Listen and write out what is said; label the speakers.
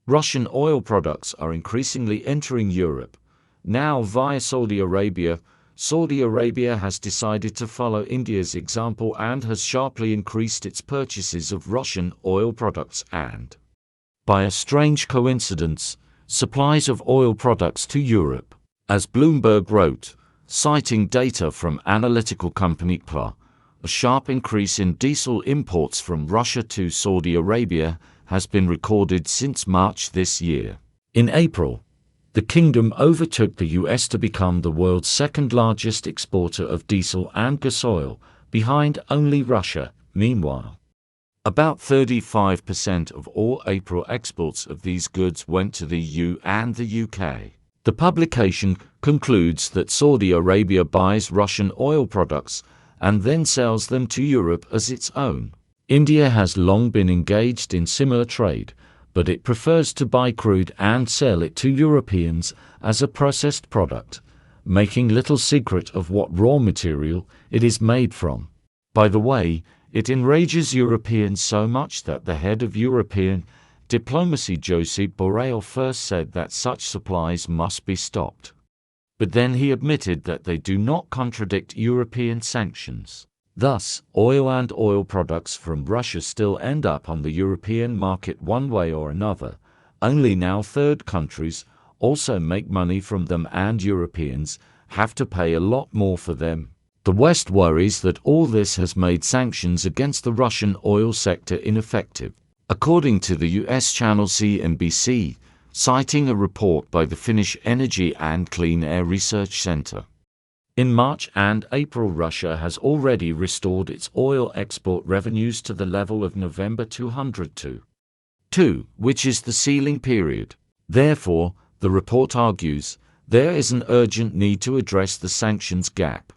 Speaker 1: Russian oil products are increasingly entering Europe, now via Saudi Arabia. Saudi Arabia has decided to follow India's example and has sharply increased its purchases of Russian oil products and, by a strange coincidence, supplies of oil products to Europe. As Bloomberg wrote, citing data from analytical company CLA, a sharp increase in diesel imports from Russia to Saudi Arabia has been recorded since March this year. In April, the kingdom overtook the US to become the world's second-largest exporter of diesel and gasoil, behind only Russia. Meanwhile, about 35% of all April exports of these goods went to the EU and the UK. The publication concludes that Saudi Arabia buys Russian oil products and then sells them to Europe as its own. India has long been engaged in similar trade, but it prefers to buy crude and sell it to Europeans as a processed product, making little secret of what raw material it is made from. By the way, it enrages Europeans so much that the head of European diplomacy, Josep Borrell, first said that such supplies must be stopped. But then he admitted that they do not contradict European sanctions. Thus, oil and oil products from Russia still end up on the European market one way or another, only now third countries also make money from them and Europeans have to pay a lot more for them. The West worries that all this has made sanctions against the Russian oil sector ineffective. According to the US channel CNBC, citing a report by the Finnish Energy and Clean Air Research Center, in March and April, Russia has already restored its oil export revenues to the level of November 2002, which is the ceiling period. Therefore, the report argues, there is an urgent need to address the sanctions gap.